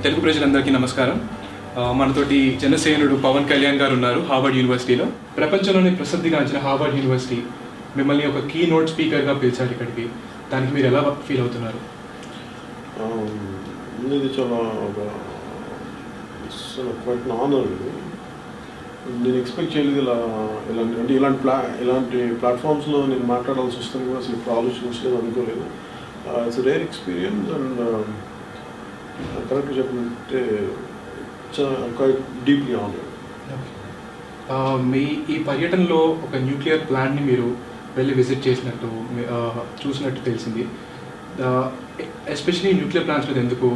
తెలుగు ప్రజలందరికీ నమస్కారం. మనతోటి జనసేనుడు పవన్ కళ్యాణ్ గారు ఉన్నారు హార్వర్డ్ యూనివర్సిటీలో. ప్రపంచంలోనే ప్రసిద్ధిగాంచిన హార్వర్డ్ యూనివర్సిటీ మిమ్మల్ని ఒక కీ నోట్ స్పీకర్గా పిలిచారు ఇక్కడికి. దానికి మీరు ఎలా ఫీల్ అవుతున్నారు? ఇది చాలా క్వైట్ ఆనర్. నేను ఎక్స్పెక్ట్ చేయలేదు ఇలాంటి ప్లాట్ఫామ్స్లో నేను మాట్లాడాల్సి వస్తుంది కూడా అసలు ఇప్పుడు ఆలోచించలేదు, అనుకోలేదు. It's rare experience and correct చెప్పినట్టే క్వైట్ డీప్లీ ఆనర్. మీ ఈ పర్యటనలో ఒక న్యూక్లియర్ ప్లాంట్ని మీరు వెళ్ళి విజిట్ చేసినట్టు చూసినట్టు తెలిసింది. ఎస్పెషలీ న్యూక్లియర్ ప్లాంట్స్ మీద ఎందుకు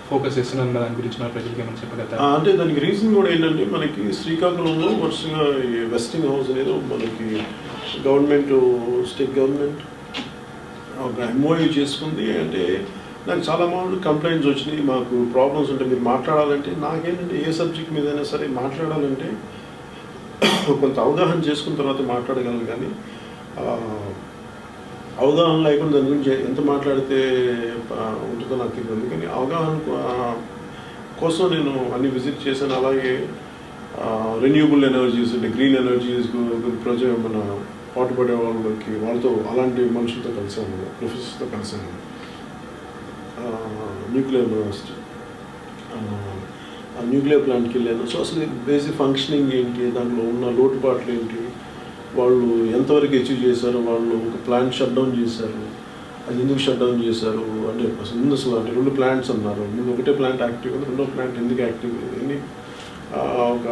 ఫోకస్ చేస్తున్నారు దాని గురించి మన ప్రజలకి ఏమైనా చెప్పగలుగుతారా? అంటే దానికి రీజన్ కూడా ఏంటంటే, మనకి శ్రీకాకుళంలో వరుసగా ఈ వెస్టింగ్ హౌస్ అనేది మనకి గవర్నమెంట్, స్టేట్ గవర్నమెంట్ ఒక ఎంఓయూ చేసుకుంది. అంటే నాకు చాలా అమౌంట్ కంప్లైంట్స్ వచ్చినాయి, మాకు ప్రాబ్లమ్స్ ఉంటే మీరు మాట్లాడాలంటే. నాకేంటంటే ఏ సబ్జెక్ట్ మీదైనా సరే మాట్లాడాలంటే కొంత అవగాహన చేసుకున్న తర్వాత మాట్లాడగలను, కానీ అవగాహన లేకుండా దాని గురించి ఎంత మాట్లాడితే ఉంటుందో నాకు తెలియదు. అందుకని అవగాహన కోసం నేను అన్ని విజిట్ చేశాను. అలాగే రెన్యూబుల్ ఎనర్జీస్ అంటే గ్రీన్ ఎనర్జీస్ మన పాటుపడే వాళ్ళతో అలాంటి మనుషులతో కలిసాను, ప్రొఫెసర్స్తో కలిసాను. న్యూక్లియర్ యూనివర్సిటీ న్యూక్లియర్ ప్లాంట్కి వెళ్ళాను. సో అసలు బేసిక్ ఫంక్షనింగ్ ఏంటి, దాంట్లో ఉన్న లోటుపాట్లు ఏంటి, వాళ్ళు ఎంతవరకు అచీవ్ చేశారు, వాళ్ళు ఒక ప్లాంట్ షట్ డౌన్ చేశారు, అది ఎందుకు షట్ డౌన్ చేశారు అంటే ముందు అసలు అంటే 2 ప్లాంట్స్ అన్నారు, ముందు ఒకటే ప్లాంట్ యాక్టివ్ ఉంది, రెండో ప్లాంట్ ఎందుకు యాక్టివ్ అని ఒక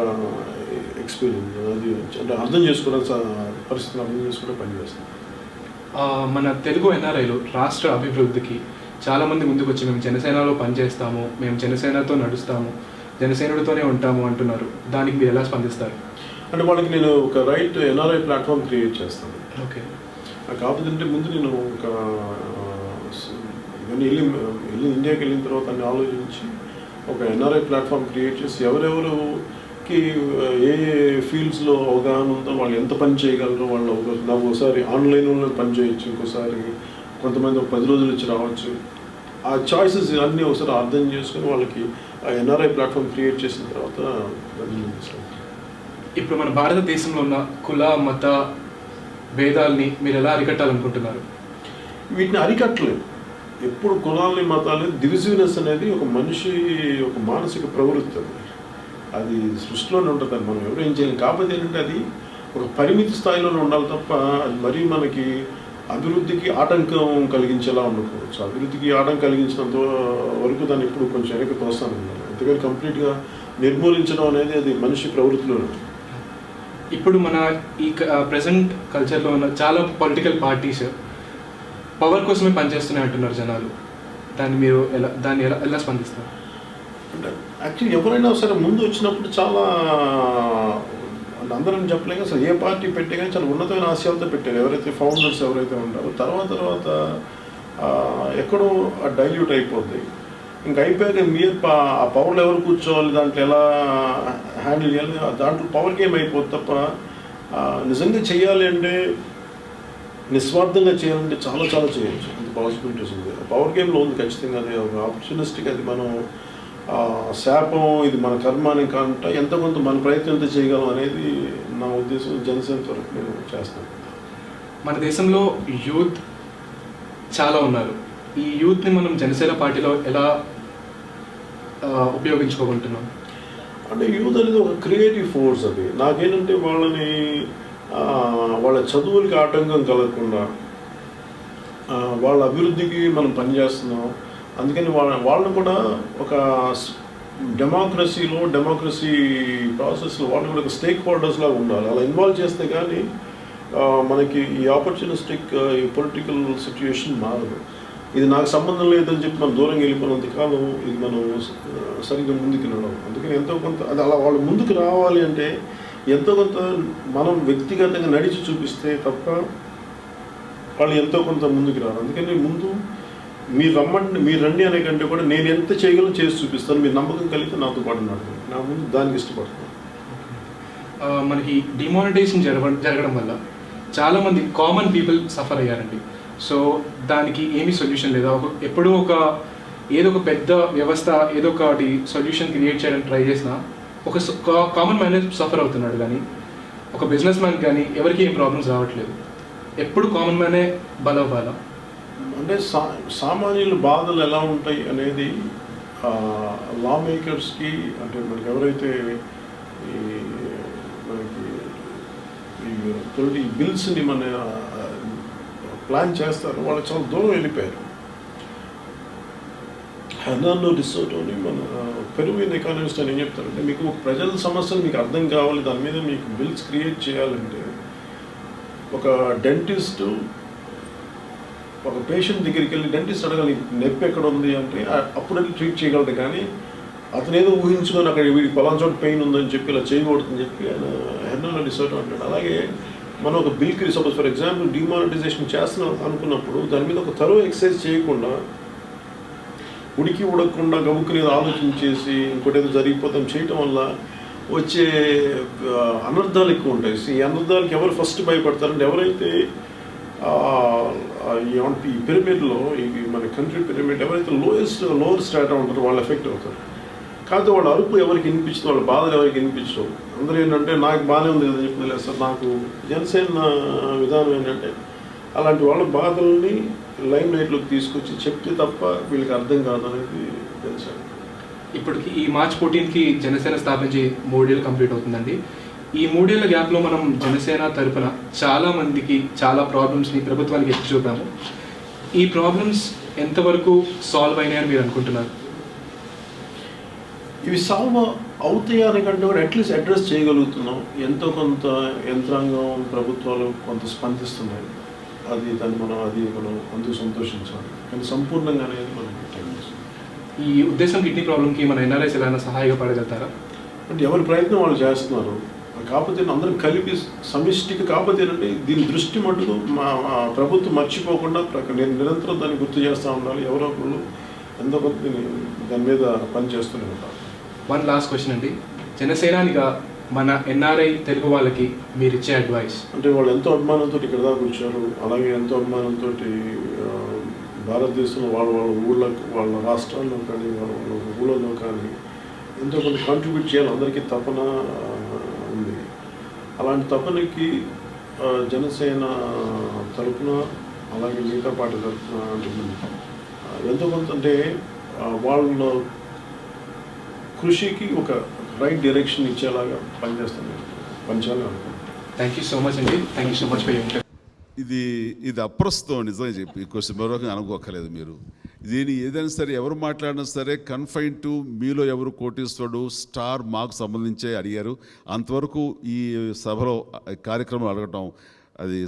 ఎక్స్పీరియన్స్. అది అంటే అర్థం చేసుకోవడానికి పరిస్థితులు అర్థం చేసుకోవడం పనిచేస్తుంది. మన తెలుగు ఎన్ఆర్ఐలు రాష్ట్ర అభివృద్ధికి చాలామంది ముందుకు వచ్చి మేము జనసేనలో పనిచేస్తాము, మేము జనసేనతో నడుస్తాము, జనసేనుడితోనే ఉంటాము అంటున్నారు. దానికి మీరు ఎలా స్పందిస్తారు? అంటే వాళ్ళకి నేను ఒక ఎన్ఆర్ఐ ప్లాట్ఫామ్ క్రియేట్ చేస్తాను. ఓకే. కాకపోతే ముందు నేను ఒక వెళ్ళి ఇండియాకి వెళ్ళిన తర్వాత అన్ని ఆలోచించి ఒక ఎన్ఆర్ఐ ప్లాట్ఫామ్ క్రియేట్ చేసి ఎవరెవరికి ఏ ఫీల్డ్స్లో అవగాహన ఉందో వాళ్ళు ఎంత పని చేయగలరో వాళ్ళు నాకు ఒకసారి ఆన్లైన్లో పని చేయొచ్చు, ఇంకోసారి కొంతమంది ఒక 10 రోజులు ఇచ్చి రావచ్చు. ఆ చాయిసెస్ అన్నీ ఒకసారి అర్థం చేసుకుని వాళ్ళకి ఆ ఎన్ఆర్ఐ ప్లాట్ఫామ్ క్రియేట్ చేసిన తర్వాత ఇప్పుడు మన భారతదేశంలో ఉన్న కుల మత భేదాల్ని మీరు ఎలా అరికట్టాలనుకుంటున్నారు? వీటిని అరికట్టలేదు. ఎప్పుడు కులాలని మతాలని డివిజివ్నెస్ అనేది ఒక మనిషి ఒక మానసిక ప్రవృత్తి, అది సృష్టిలోనే ఉంటుంది, మనం ఎవరు ఏం చేయలేం. కాకపోతే ఏంటంటే అది ఒక పరిమితి స్థాయిలోనే ఉండాలి తప్ప అది మరీ మనకి అభివృద్ధికి ఆటంకం కలిగించేలా ఉండకపోవచ్చు. అభివృద్ధికి ఆటంకం కలిగించినంత వరకు దాన్ని ఇప్పుడు కొంచెం వెనక్కి తోస్తాను. అందుకని కంప్లీట్గా నిర్మూలించడం అనేది అది మనిషి ప్రవృత్తిలోనే. ఇప్పుడు మన ఈ ప్రజెంట్ కల్చర్లో ఉన్న చాలా పొలిటికల్ పార్టీస్ పవర్ కోసమే పనిచేస్తున్నాయి అంటున్నారు జనాలు. దాన్ని ఎలా స్పందిస్తారు? అంటే యాక్చువల్లీ ఎవరైనా సరే ముందు వచ్చినప్పుడు చాలా అందరం చెప్పలేక అసలు ఏ పార్టీ పెట్టే కానీ చాలా ఉన్నతమైన ఆశయాలతో పెట్టారు ఎవరైతే ఫౌండర్స్ ఎవరైతే ఉంటారో. తర్వాత ఎక్కడో డైల్యూట్ అయిపోద్ది. ఇంకా అయిపోయాక మీరు ఆ పవర్లో ఎవరు కూర్చోవాలి, దాంట్లో ఎలా హ్యాండిల్ చేయాలి, దాంట్లో పవర్ గేమ్ అయిపోద్ది తప్ప నిజంగా చేయాలి అంటే నిస్వార్థంగా చేయాలంటే చాలా చాలా చేయొచ్చు, అంత పాసిబిలిటీస్ ఉంది. పవర్ గేమ్లో ఉంది ఖచ్చితంగా. అది ఒక ఆపర్చునిస్టిక్, అది మనం శాపం, ఇది మన కర్మ అని కాంట ఎంత కొంత మన ప్రయత్నం ఎంత చేయగలం అనేది నా ఉద్దేశం. జనసేన వరకు నేను చేస్తాను. మన దేశంలో యూత్ చాలా ఉన్నారు. ఈ యూత్ని మనం జనసేన పార్టీలో ఎలా ఉపయోగించుకోకుంటున్నాం? అంటే యూత్ అనేది ఒక క్రియేటివ్ ఫోర్స్. అది నాకేంటంటే వాళ్ళ చదువులకి ఆటంకం కలగకుండా వాళ్ళ అభివృద్ధికి మనం పనిచేస్తున్నాం. అందుకని వాళ్ళని కూడా ఒక డెమోక్రసీ ప్రాసెస్లో వాళ్ళు కూడా ఒక స్టేక్ హోల్డర్స్ లాగా ఉండాలి. అలా ఇన్వాల్వ్ చేస్తే కానీ మనకి ఈ ఆపర్చునిస్టిక్ ఈ పొలిటికల్ సిచ్యుయేషన్ మారదు. ఇది నాకు సంబంధం లేదని చెప్పి మనం దూరంగా వెళ్ళిపోయినంత కాలం ఇది మనం సరిగ్గా ముందుకు నడవం. అందుకని ఎంతో కొంత అది అలా వాళ్ళు ముందుకు రావాలి అంటే ఎంతో కొంత మనం వ్యక్తిగతంగా నడిచి చూపిస్తే తప్ప వాళ్ళు ఎంతో కొంత ముందుకు రారు. అందుకని ముందు మీరు రండి అనే కంటే కూడా నేను ఎంత చేయగలను చేసి చూపిస్తాను, మీరు నమ్మకం కలిగితే నాతో పాటు నడవండి, నా ముందు దానికి ఇష్టపడుతున్నాను. మనకి డిమానిటైజేషన్ జరగడం వల్ల చాలామంది కామన్ పీపుల్ సఫర్ అయ్యారండి. సో దానికి ఏమీ సొల్యూషన్ లేదా? ఎప్పుడూ ఒక ఏదో ఒక పెద్ద వ్యవస్థ ఏదో ఒకటి సొల్యూషన్ క్రియేట్ చేయడానికి ట్రై చేసినా ఒక కామన్ మ్యాన్ సఫర్ అవుతున్నాడు, కానీ ఒక బిజినెస్ మ్యాన్ కానీ ఎవరికి ఏం ప్రాబ్లమ్స్ రావట్లేదు. ఎప్పుడు కామన్ మ్యానే బలవ్వాలా? అంటే సామాన్యుల బాధలు ఎలా ఉంటాయి అనేది లా మేకర్స్కి, అంటే మనకి ఎవరైతే మనకి ఈ బిల్స్ని మన ప్లాన్ చేస్తారో వాళ్ళు చాలా దూరం వెళ్ళిపోయారు. హెర్నాండో డిసోటోని మన పెరువియన్ ఎకానమిస్ట్ అని ఏం చెప్తారంటే, మీకు ప్రజల సమస్యలు మీకు అర్థం కావాలి, దాని మీద మీకు బిల్స్ క్రియేట్ చేయాలంటే ఒక డెంటిస్ట్ ఒక పేషెంట్ దగ్గరికి వెళ్ళి డెంటిస్ట్ అడగాలి నొప్పి ఎక్కడ ఉంది అంటే అప్పుడు ట్రీట్ చేయగలరు, కానీ అతను ఏదో ఊహించుకొని అక్కడ వీడికి పలానా చోట పెయిన్ ఉందని చెప్పి ఇలా చేయకూడదని చెప్పి ఆయన హెర్నాండో డిసోటో అంటాడు. అలాగే మనం ఒక బిల్కి సపోజ్ ఫర్ ఎగ్జాంపుల్ డిమానిటైజేషన్ చేస్తున్నాం అనుకున్నప్పుడు దాని మీద ఒక తరో ఎక్సర్సైజ్ చేయకుండా ఉడకకుండా గబుక్కుని ఆలోచించేసి ఇంకోటి ఏదో జరిగిపోతాం చేయటం వల్ల వచ్చే అనర్థాలు ఎక్కువ ఉంటాయి. ఈ అనర్థాలకి ఎవరు ఫస్ట్ భయపడతారంటే ఎవరైతే ఈ పిరమిడ్లో ఈ మన కంట్రీ పిరమిడ్ ఎవరైతే లోయర్ స్టాటా ఉంటారో వాళ్ళు ఎఫెక్ట్ అవుతారు. కాకపోతే వాళ్ళ అరుపు ఎవరికి వినిపించదు, వాళ్ళ బాధలు ఎవరికి వినిపించవు. అందరూ ఏంటంటే నాకు బాగానే ఉంది కదా చెప్పింది లేదు సార్. నాకు జనసేన విధానం ఏంటంటే అలాంటి వాళ్ళ బాధల్ని లైమ్ లైట్లోకి తీసుకొచ్చి చెప్తే తప్ప వీళ్ళకి అర్థం కాదు అనేది జనసేన. ఇప్పటికి ఈ మార్చ్ 14కి జనసేన స్థాపించి 3 ఏళ్ళు కంప్లీట్ అవుతుందండి. ఈ 3 ఏళ్ల గ్యాప్లో మనం జనసేన తరపున చాలా మందికి చాలా ప్రాబ్లమ్స్ని ప్రభుత్వానికి ఎత్తి చూపాము. ఈ ప్రాబ్లమ్స్ ఎంతవరకు సాల్వ్ అయినాయని మీరు అనుకుంటున్నారు? ఇవి సాల్వ్ అవుతాయని కంటే కూడా అట్లీస్ట్ అడ్రస్ చేయగలుగుతున్నాం. ఎంతో కొంత యంత్రాంగం ప్రభుత్వాలు కొంత స్పందిస్తున్నాయి. దాన్ని మనం అందుకు సంతోషించాలి, కానీ సంపూర్ణంగా అనేది మనం ఈ ఉద్దేశం కిడ్నీ ప్రాబ్లంకి మన ఎన్ఆర్ఐస్ ఎలా సహాయపడగలుగుతారా? అంటే ఎవరి ప్రయత్నం వాళ్ళు చేస్తున్నారు. కాకపోతే అందరం కలిపి సమిష్టికి కాకపోతే ఏంటంటే దీని దృష్టి మటుకు మా ప్రభుత్వం మర్చిపోకుండా నిరంతరం దాన్ని గుర్తు చేస్తూ ఉండాలి. ఎవరో ఒకళ్ళు ఎంతో కొంత దాని మీద పనిచేస్తూనే ఉంటారు. వన్ లాస్ట్ క్వశ్చన్ అండి, జనసేనానిగా మన ఎన్ఆర్ఐ తెలుగు వాళ్ళకి మీరు ఇచ్చే అడ్వైస్? అంటే వాళ్ళు ఎంతో అభిమానంతో ఇక్కడ దాకా వచ్చారు, అలాగే ఎంతో అభిమానంతో భారతదేశంలో వాళ్ళ ఊళ్ళకు వాళ్ళ రాష్ట్రాల్లో కానీ వాళ్ళ ఊళ్ళలో కానీ ఎంతో కొంత కాంట్రిబ్యూట్ చేయాలి. అందరికీ తపన ఉంది. అలాంటి తపనకి జనసేన తరపున అలాగే మిగతా పార్టీ తరపున ఎంతో కొంత అంటే వాళ్ళ కృషికి ఒక రైట్ డైరెక్షన్ ఇచ్చేలాగా పనిచేయాలని అనుకుంటున్నాను. థ్యాంక్ యూ సో మచ్ అండి. Thank you so much for your interview. ఇది అప్రస్తుతం నిజంగా చెప్పి కొంచెం మరొక అనుకోకలేదు మీరు. దీని ఏదైనా సరే ఎవరు మాట్లాడినా సరే కన్ఫైన్ టు మీలో ఎవరు కోటీశ్వరుడు స్టార్ మాకు సంబంధించే అడిగారు. అంతవరకు ఈ సభలో కార్యక్రమం అడగటం అది